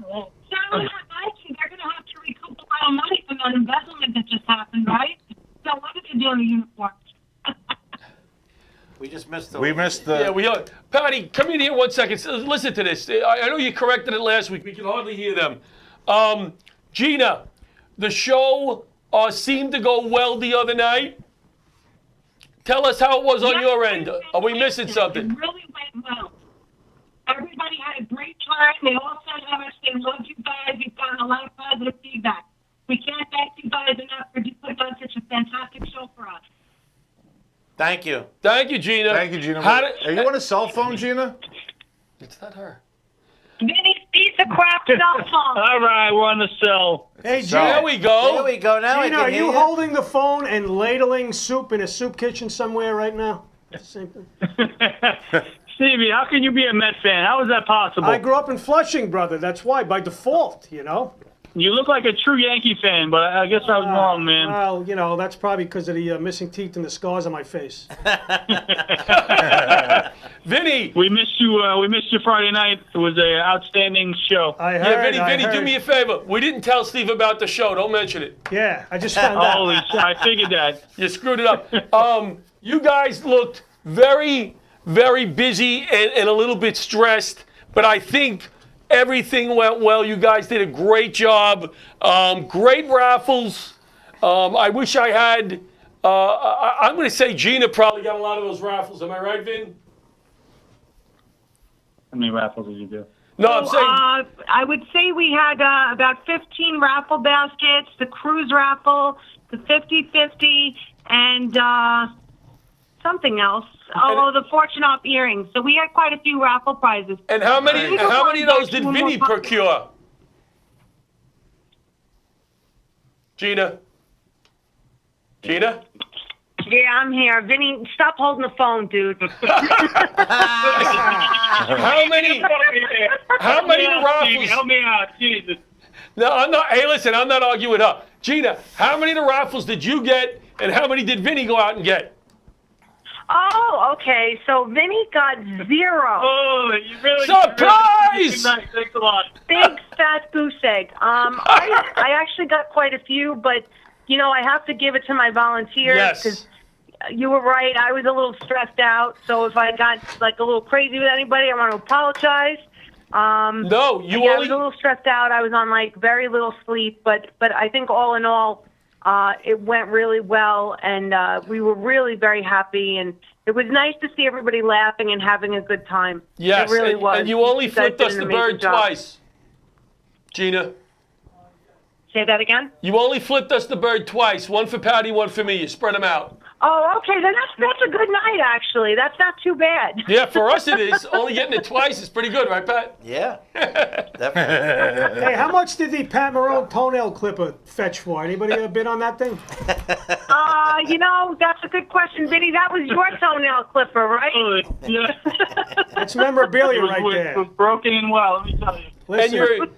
So actually, they're going to have to recoup a lot of money from that embezzlement that just happened, right? So what did they do in the uniforms? We just missed the. We missed the. Yeah, we are. Patty, come in here 1 second. Listen to this. I know you corrected it last week. We can hardly hear them. Gina, the show seemed to go well the other night. Tell us how it was on your end. Are we missing something? It really went well. Everybody had a great time. They all said how much they loved you guys. We've gotten a lot of positive feedback. We can't thank you guys enough for putting on such a fantastic show for us. Thank you. Thank you, Gina. Thank you, Gina. How Are you on a cell phone, Gina? It's not her. Vinny's piece of crap cell phone. All right, we're on the cell. Hey, So- There Gina, we go. There we go. Now Gina, I are can hear you holding the phone and ladling soup in a soup kitchen somewhere right now? It's the same thing. Stevie, how can you be a Met fan? How is that possible? I grew up in Flushing, brother. That's why, by default, you know. You look like a true Yankee fan, but I guess I was wrong, man. Well, you know, that's probably because of the missing teeth and the scars on my face. Vinny. We missed you. We missed you Friday night. It was an outstanding show. I heard. Yeah, Vinny, I Vinny, do heard. me a favor. We didn't tell Steve about the show. Don't mention it. Yeah, I just found out. Holy shit! I figured that. You screwed it up. You guys looked very, very busy and a little bit stressed, but I think everything went well. You guys did a great job. Great raffles. I wish I had. I'm going to say Gina probably got a lot of those raffles. Am I right, Vin? How many raffles did you do? No, I'm saying. I would say we had about 15 raffle baskets, the cruise raffle, the 50-50, and something else. Oh, the fortune off earrings. So we had quite a few raffle prizes. And how many of those did Vinny procure? Gina? Gina? Yeah, I'm here. Vinny, stop holding the phone, dude. How many raffles? Help me out, Jesus. No, I'm not. Hey, listen, I'm not arguing with her. Gina, how many of the raffles did you get, and how many did Vinny go out and get? Oh, okay. So Vinny got 0. Oh, you really. Surprise! Nice. Thanks a lot. Big fat goose egg. I actually got quite a few, but you know I have to give it to my volunteers Yes. because you were right. I was a little stressed out, so if I got like a little crazy with anybody, I want to apologize. No, you I only. was a little stressed out. I was on like very little sleep, but I think all in all, it went really well, and we were really very happy, and it was nice to see everybody laughing and having a good time. Yes, it really was. and you only guys flipped did us an the amazing bird job. twice. Gina, Say that again. you only flipped us the bird twice. One for Patty, one for me. You spread them out. Oh, okay. Then that's a good night, actually. That's not too bad. Yeah, for us it is. Only getting it twice is pretty good, right, Pat? Yeah. Definitely. Hey, how much did the Pat Marone toenail clipper fetch for? Anybody bid on that thing? You know, that's a good question, Vinny. That was your toenail clipper, right? Oh, yeah. That's memorabilia It right was there. broken in well. Let me tell you.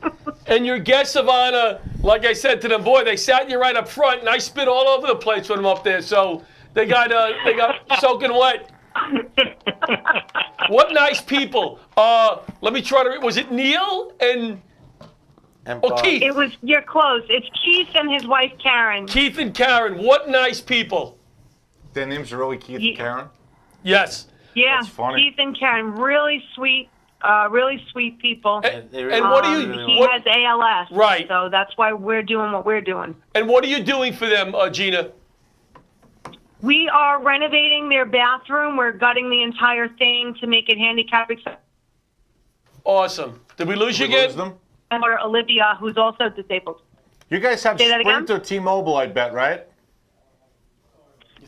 And your guests of honor, like I said to them, boy, they sat you right up front, and I spit all over the place with them up there. So they got soaking wet. What nice people. Let me try to. Was it Neil and Keith? You're close. It's Keith and his wife Karen. Keith and Karen. What nice people. Their names are really Keith and Karen? Yes. Yeah, That's funny. Keith and Karen, really sweet people. And what do you? He What, has ALS, Right. So that's why we're doing what we're doing. and what are you doing for them, Gina? We are renovating their bathroom. We're gutting the entire thing to make it handicap accessible. Awesome. Did we lose you We lose again? them? For Olivia, who's also disabled. You guys have Say that Sprint again? or T-Mobile, I bet, right?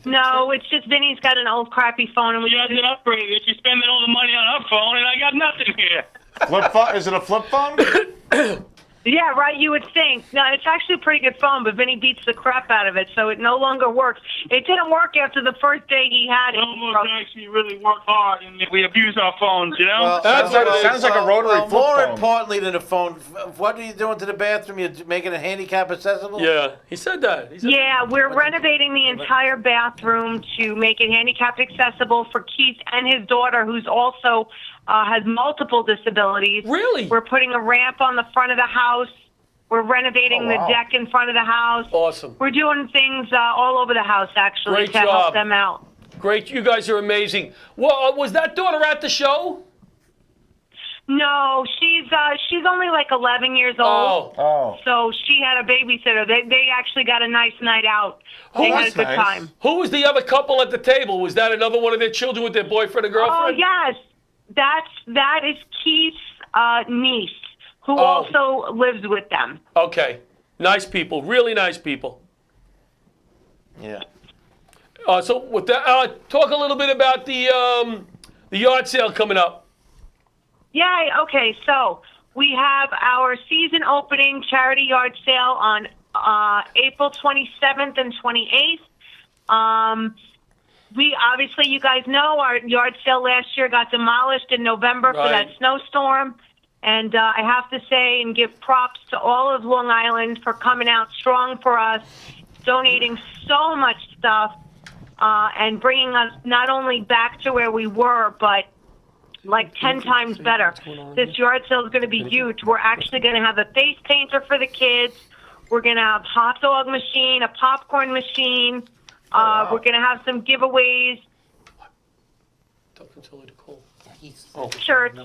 No, it's just Vinny's got an old crappy phone, and we You had an upgrade. If you're spending all the money on her phone, and I got nothing here. Flip phone? Is it a flip phone? Yeah, right, you would think. No, it's actually a pretty good phone, but Vinny beats the crap out of it, so it no longer works. It didn't work after the first day he had it. Almost actually really work hard, and we abuse our phones, you know? Well, That's what it is. Sounds like a rotary flip more phone. importantly than a phone, what are you doing to the bathroom? You're making it handicap accessible? Yeah, he said that. He said Yeah, we're renovating the entire bathroom to make it handicap accessible for Keith and his daughter, who's also has multiple disabilities. Really? We're putting a ramp on the front of the house. We're renovating Oh, wow. the deck in front of the house. Awesome. We're doing things all over the house, actually, Great to help job. them out. Great. You guys are amazing. Well, was that daughter at the show? No, she's only like 11 years old. Oh. So she had a babysitter. They actually got a nice night out. They had a that's good nice. time. Who was the other couple at the table? Was that another one of their children with their boyfriend or Oh girlfriend? yes, that is Keith's niece, who Oh. also lives with them. Okay. Nice people. Really nice people. Yeah. So with that, talk a little bit about the yard sale coming up. Yay, okay, so we have our season opening charity yard sale on April 27th and 28th. We obviously, you guys know, our yard sale last year got demolished in November for that Right. snowstorm. And I have to say and give props to all of Long Island for coming out strong for us, donating so much stuff, and bringing us not only back to where we were, but like 10 times better. This yard sale is going to be huge. We're actually going to have a face painter for the kids. We're going to have a hot dog machine, a popcorn machine. We're going to have some giveaways, shirts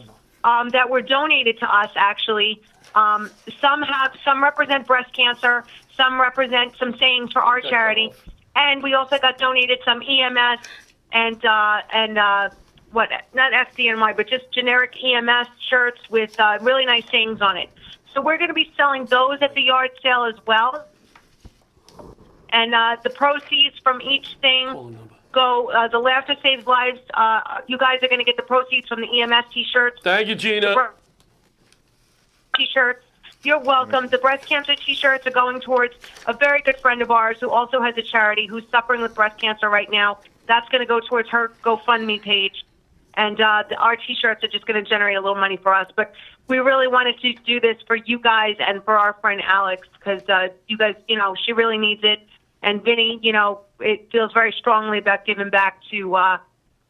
that were donated to us, actually. Some represent breast cancer. Some represent some sayings for our charity. And we also got donated some EMS and not FDNY, but just generic EMS shirts with really nice sayings on it. So we're going to be selling those at the yard sale as well. And the proceeds from each thing go, the Laughter Saves Lives, you guys are going to get the proceeds from the EMS T-shirts. Thank you, Gina. T-shirts. You're welcome. The breast cancer T-shirts are going towards a very good friend of ours who also has a charity who's suffering with breast cancer right now. That's going to go towards her GoFundMe page. And our T-shirts are just going to generate a little money for us. But we really wanted to do this for you guys and for our friend Alex because you guys, she really needs it. And Vinny, it feels very strongly about giving back to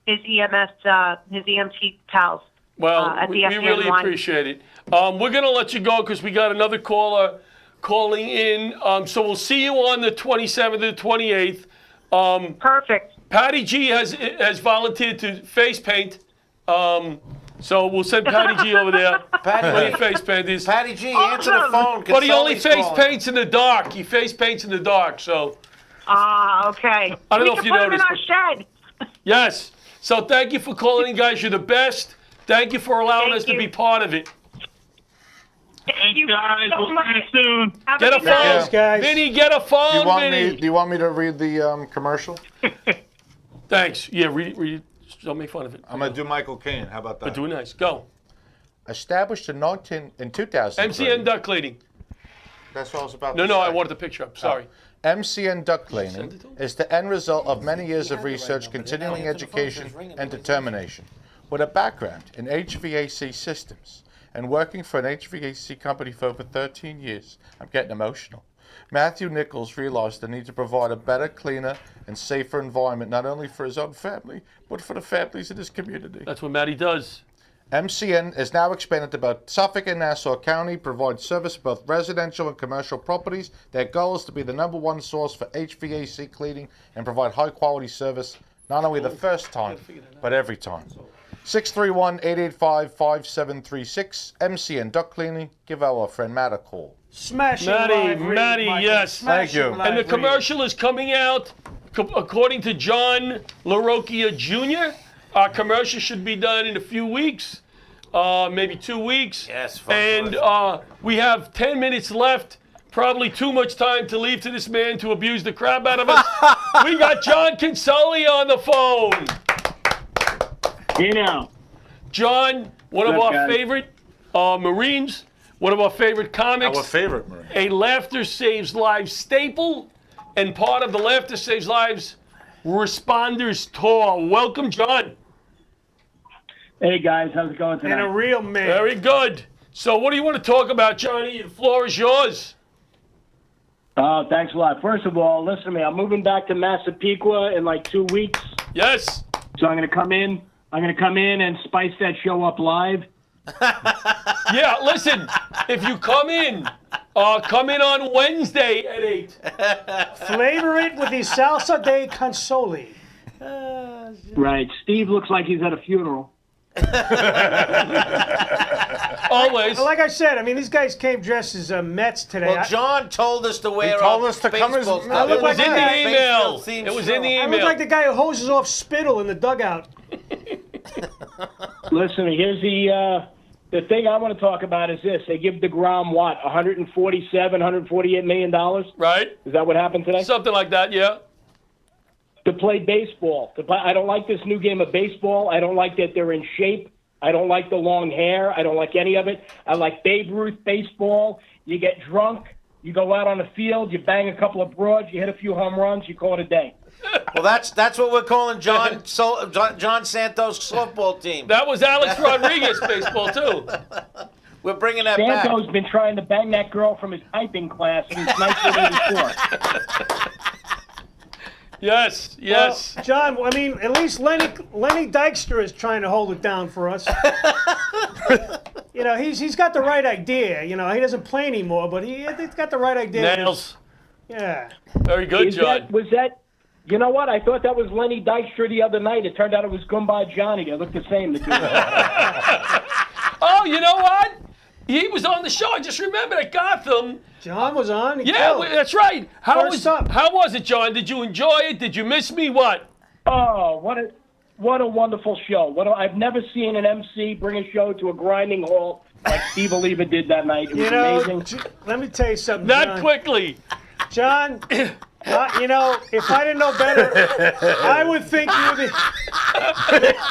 his EMT pals. Well, at the we really FDNY. appreciate it. We're going to let you go because we got another caller calling in. So we'll see you on the 27th and 28th. Perfect. Patty G has volunteered to face paint. So we'll send Patty G over there. Patty, face paint is. Patty G, answer the phone. But he only face Consoling's paints in the dark. He face paints in the dark. So Okay. I don't know we if can you put them in noticed, our shed. yes. So thank you for calling in, guys. You're the best. Thank you for allowing Thank us to you. be part of it. Thank you guys. so We'll much. see you soon. Have Get a good night. phone, guys. Vinny. Get a Do phone, you want Vinny. me? Do you want me to read the commercial? Thanks. Yeah, read. Don't make fun of it. I'm gonna do Michael Caine. How about that? But do it nice. Go. Established in 2000. MCN duck cleaning. That's what I was about. No, to no, say. I wanted the picture up. Sorry. MCN duck Send it cleaning to him? is the end result of many years of research, continuing education, and determination. With a background in HVAC systems and working for an HVAC company for over 13 years, I'm getting emotional. Matthew Nichols realized the need to provide a better, cleaner, and safer environment not only for his own family, but for the families in his community. That's what Maddie does. MCN is now expanded to both Suffolk and Nassau County, provides service for both residential and commercial properties. Their goal is to be the #1 source for HVAC cleaning and provide high-quality service, not only the first time, but every time. 631-885-5736, MCN Duct Cleaning. Give our friend Matt a call. Smashing Maddie, live read, Maddie, Michael. yes. Thank you. Smashing live And the read. commercial is coming out, according to John LaRocchia Jr. Our commercial should be done in a few weeks, maybe 2 weeks. Yes, fun And we have 10 minutes left. Probably too much time to leave to this man to abuse the crap out of us. We got John Consoli on the phone. John, one of What's up, our guys? favorite Marines, one of our favorite comics. Our favorite Marine. A Laughter Saves Lives staple and part of the Laughter Saves Lives Responders Tour. Welcome, John. Hey guys, how's it going tonight? And a real man. Very good. So what do you want to talk about, Johnny? The floor is yours. Oh, thanks a lot. First of all, listen to me. I'm moving back to Massapequa in like 2 weeks, Yes. so I'm gonna come in. I'm gonna come in and spice that show up live. Yeah, listen, if you come in on Wednesday at 8. Flavor it with the salsa de consoli. Right. Steve looks like he's at a funeral. Always. Like I said, I mean, these guys came dressed as Mets today. Well, John told us to wear told our us to come as- baseball It stuff. was It was in the email. Facefield-themed It was show. in the I look email. like the guy who hoses off spittle in the dugout. Listen, here's the thing I want to talk about is this. They give DeGrom, what, $147, $148 million? Right? Is that what happened today? Something like that, yeah. To play baseball. I don't like this new game of baseball. I don't like that they're in shape. I don't like the long hair. I don't like any of it. I like Babe Ruth baseball. You get drunk. You go out on the field. You bang a couple of broads. You hit a few home runs. You call it a day. Well, that's what we're calling John Santos' softball team. That was Alex Rodriguez baseball, too. We're bringing that back. Santos been trying to bang that girl from his typing class since 1984. Yes. Well, John, I mean, at least Lenny Dykstra is trying to hold it down for us. You know, he's got the right idea. You know, he doesn't play anymore, but he's got the right idea. Nails. Yeah. Very good, John. Was that? You know what? I thought that was Lenny Dykstra the other night. It turned out it was Goomba Johnny. They look the same, the two of them. Oh, you know what? He was on the show. I just remembered at Gotham. John was on. He Yeah, killed. that's right. How First up. was it, John? Did you enjoy it? Did you miss me? What? Oh, what a wonderful show. I've never seen an MC bring a show to a grinding halt like Steve Oliva did that night. It was You know, amazing. let me tell you something, Not John. quickly. John, you know, if I didn't know better, I would think you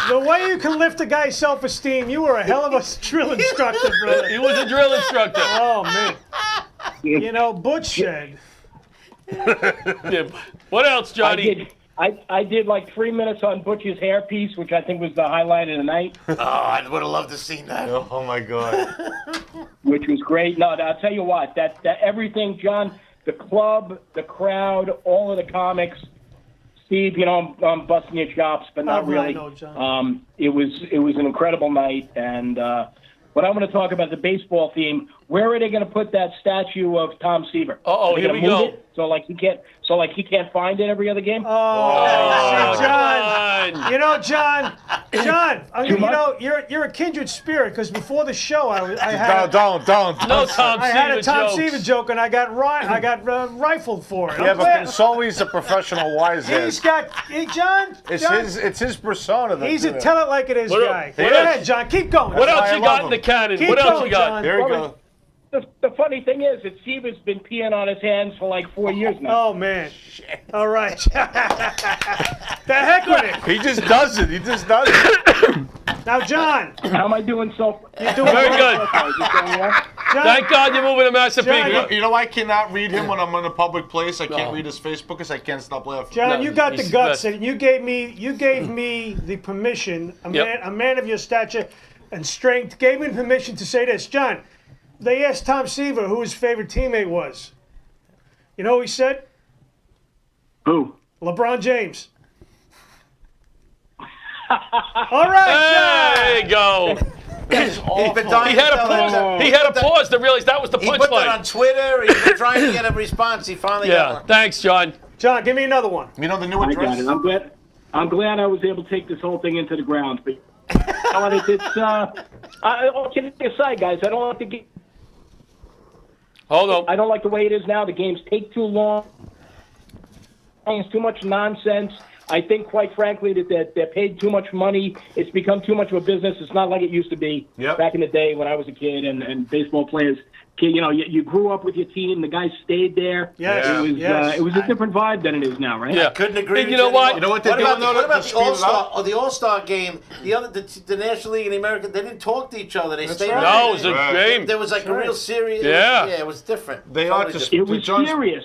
the way you can lift a guy's self-esteem, you were a hell of a drill instructor, brother. He was a drill instructor. Oh, man. You know, Butch said. Yeah. What else, Johnny? I did like 3 minutes on Butch's hairpiece, which I think was the highlight of the night, Oh, I would have loved to see that. Oh my God. which was great. No, I'll tell you what, that everything, John, the club, the crowd, all of the comics. Steve, you know, I'm busting your chops, but not Oh, I really. know, John. It was an incredible night, and what I want to talk about the baseball theme. Where are they going to put that statue of Tom Seaver? Uh-oh, Are they here gonna we move go. it so he can't find it every other game. Oh, see, John. John. You know, John, you much? know, you're a kindred spirit because before the show, I had Don't. No Tom I had a Seaver Tom jokes. Seaver joke and I got rifled for it. Yeah, I'm but glad- Consoli's a professional wise He's ass. got, hey, John. John, It's his persona. That he's did a it. tell it like it is What guy. else? Go What ahead, else? John. Keep going. What why else I you got love in the him. cannon? Keep What else going, you got? John. There you Well, go. The funny thing is that Seaver's been peeing on his hands for like 4 years now. Oh man. All right. The heck with it. He just does it. Now, John. How am I doing so? You're doing Very well. good. Is it going well? John, Thank God you're moving to Massapequa. John, You know I cannot read him when I'm in a public place. I can't read his Facebook because I can't stop laughing. John, No, you got the he's guts, the best. and you gave me the permission. Yep. A man of your stature and strength gave me permission to say this. John, they asked Tom Seaver who his favorite teammate was. You know who he said? Who? LeBron James. All right, There you go. He's been dying He had to a tell that. pause. He had a pause to realize that was the He put that on punchline. Twitter. He's been trying to get a response. He finally got Yeah. one. Thanks, John. John, give me another one. You know the new I got address? it. I'm glad I was able to take this whole thing into the ground. But you know what, all kidding aside, guys, I don't like the game. Hold on. I don't like the way it is now. The games take too long. It's too much nonsense. I think, quite frankly, that they're paid too much money. It's become too much of a business. It's not like it used to be Yep. back in the day when I was a kid and baseball players. You know, you grew up with your team. The guys stayed there. Yes, It was a different vibe than it is now, right? Yeah. Couldn't agree. And with you know what? You know what they're What about doing, the, though, what about to the speed it All-Star up? or the All-Star game? The National League and the American, they didn't talk to each other. They stayed. right. No, it was a Right. game. There was like a real serious. Yeah. Yeah, it was different. They Totally ought to different. It was John's- serious,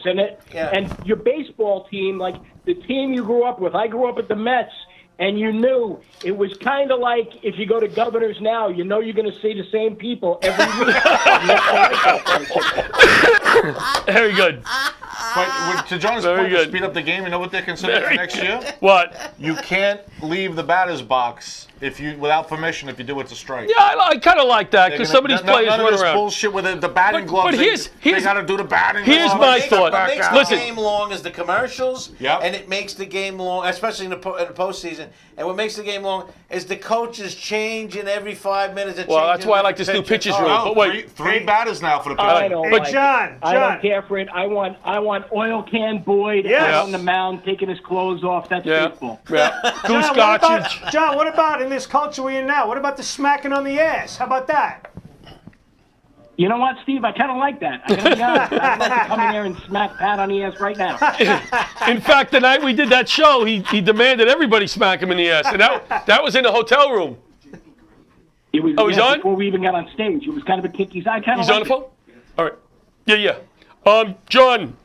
Yeah. and your baseball team, like the team you grew up with. I grew up at the Mets, and you knew it was kind of like if you go to Governors now, you know you're going to see the same people every week. Very good. But to John's Very point, to good. speed up the game, you know what they're considering for Very next year? What? You can't leave the batter's box without permission if you do it's a strike. Yeah, I kind of like that because some of these players none run of this around. bullshit with the batting gloves. but here's- they got to do the batting here's gloves. my What thought. makes Listen. the game long is the commercials, Yep. and it makes the game long, especially in the postseason. And what makes the game long is the coaches changing every 5 minutes. Well, that's why I like this new pitches rule. Oh, But wait. three batters now for the I pitcher. don't Hey, like John, it. I John. don't care for it. I want oil can Boyd Yes. out on the mound taking his clothes off. That's Yeah. baseball. Yeah. Goose John, got what you. about, John, what about in this culture we're in now? What about the smacking on the ass? How about that? You know what, Steve? I kind of like that. I gotta be honest. I'd like to come in here and smack Pat on the ass right now. In fact, the night we did that show, he demanded everybody smack him in the ass, and that was in the hotel room. It was, Oh, he's on? Before we even got on stage, it was kind of a kicky side. He's on the phone? All right. Yeah. John,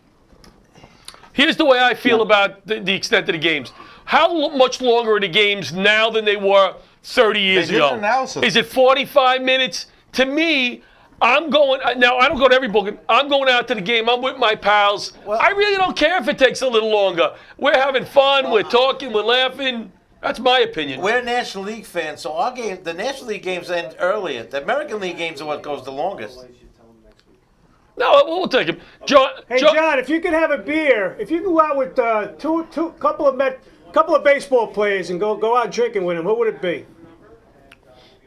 here's the way I feel about the extent of the games. How much longer are the games now than they were 30 years They did ago? an analysis. Is it 45 minutes? To me, I'm going, now I don't go to every booking. I'm going out to the game. I'm with my pals. I really don't care if it takes a little longer. We're having fun. We're talking. We're laughing. That's my opinion. We're National League fans, so our game, the National League games end earlier. The American League games are what goes the longest. No, we'll take him. John, Hey, John, if you could have a beer, if you could go out with couple of baseball players and go out drinking with them, who would it be?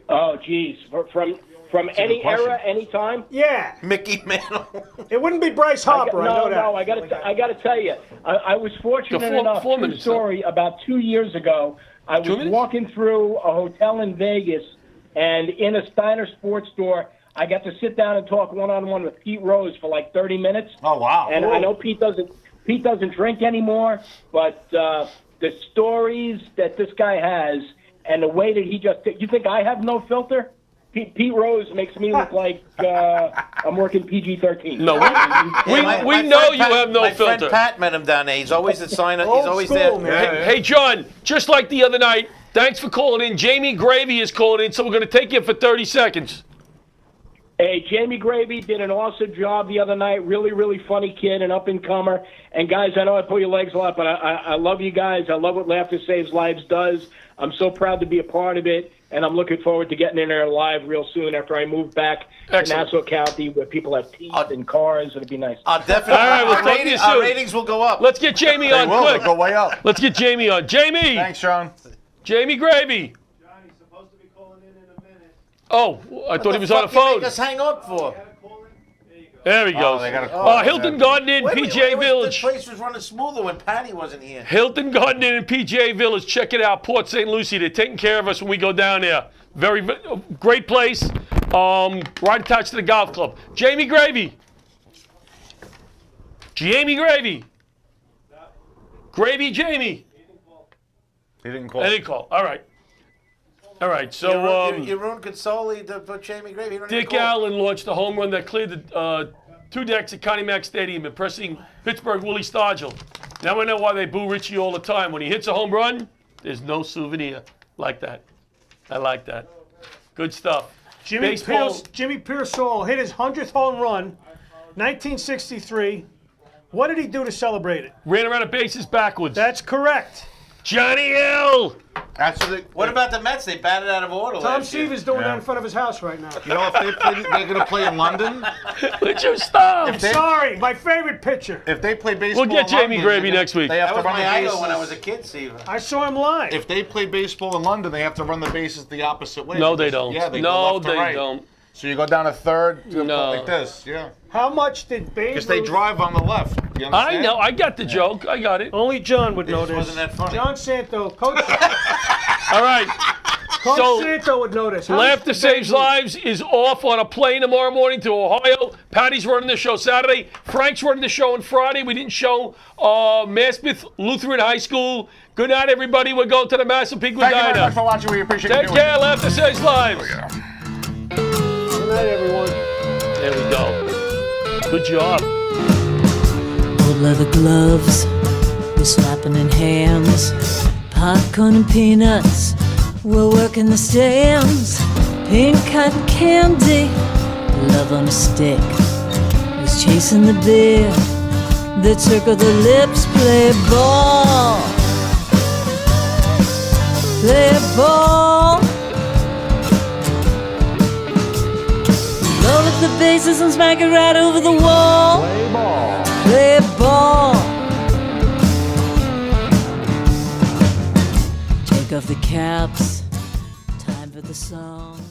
Oh, geez. From any question. era, any time? Yeah, Mickey Mantle. it wouldn't be Bryce Harper. I know that. No, I got to tell you, I was fortunate Go enough. four True minutes, story. About 2 years ago, I 2 was minutes? walking through a hotel in Vegas, and in a Steiner sports store, I got to sit down and talk one-on-one with Pete Rose for like 30 minutes. Oh, wow. And I know Pete doesn't drink anymore, but the stories that this guy has and the way that he you think I have no filter? Pete Rose makes me look like I'm working PG-13. No, My we friend know you Pat- have no my filter. friend Pat met him down there. He's always at sign-up. He's Old always school, there. man. Hey, John, just like the other night, thanks for calling in. Jamie Gravy is calling in, so we're going to take you for 30 seconds. Hey, Jamie Gravy did an awesome job the other night. Really, really funny kid, an up-and-comer. And, guys, I know I pull your legs a lot, but I love you guys. I love what Laughter Saves Lives does. I'm so proud to be a part of it, and I'm looking forward to getting in there live real soon after I move back Excellent. to Nassau County where people have teeth and cars. It'll be nice. Definitely. All right, we'll our, talk to you our soon. ratings will go up. Let's get Jamie They on will. quick. They'll go way up. Let's get Jamie on. Jamie! Thanks, Sean. Jamie Gravy. Johnny's supposed to be calling in a minute. Oh, I thought he was on the What the fuck you phone. make us hang up for? There he goes. they got a call. Hilton Garden Inn, Wait a PJ minute, Village. The place was running smoother when Patty wasn't here. Hilton Garden Inn and PJ Village. Check it out. Port St. Lucie. They're taking care of us when we go down there. Very great place. Right attached to the golf club. Jamie Gravy. Jamie Gravy. Gravy Jamie. He didn't call. I didn't call. All right. All right. So You ruined Consoli to put Jamie Gravy. You don't Dick even call. Allen launched a home run that cleared the 2 decks at Connie Mack Stadium, impressing Pittsburgh Willie Stargell. Now I know why they boo Richie all the time. When he hits a home run, there's no souvenir like that. I like that. Good stuff. Jimmy Pearsall hit his 100th home run, 1963. What did he do to celebrate it? Ran around the bases backwards. That's correct. Johnny L. That's What about the Mets? They batted out of order Tom last year. Stevens doing that in front of his house right now. You know, if they're going to play in London, Would you stop? I'm sorry, my favorite pitcher. if they play baseball, We'll get in Jamie London, Gravy they- next week. They have That to was run my the idol bases. when I was a kid, Steven. I saw him live. If they play baseball in London, they have to run the bases the opposite way. No, they don't. Yeah, they go no, left to they right. don't. So you go down a third, No. like this, yeah. How much did Babe Because they Ruth- drive on the left. You I understand? know. I got the joke. I got it. Only John would know This this. wasn't that funny. John Santo, Coach All right. So, Santo would know this. How Laughter much did Saves Babe Ruth- Lives is off on a plane tomorrow morning to Ohio. Patty's running the show Saturday. Frank's running the show on Friday. We didn't show Maspeth Lutheran High School. Good night, everybody. We'll go to the Massapequa Thank you very much Diner. for watching. We appreciate you Take doing it. care. Laughter Saves Lives. Good night, everyone. There we go. Good job. Old leather gloves, we're slapping in hands. Popcorn and peanuts, we're working the stands. Pink cotton candy, love on a stick. He's chasing the beer, They circle the lips, play ball. Play ball. Roll up the bases and smack it right over the wall. Play ball. Play ball. Take off the caps. Time for the song.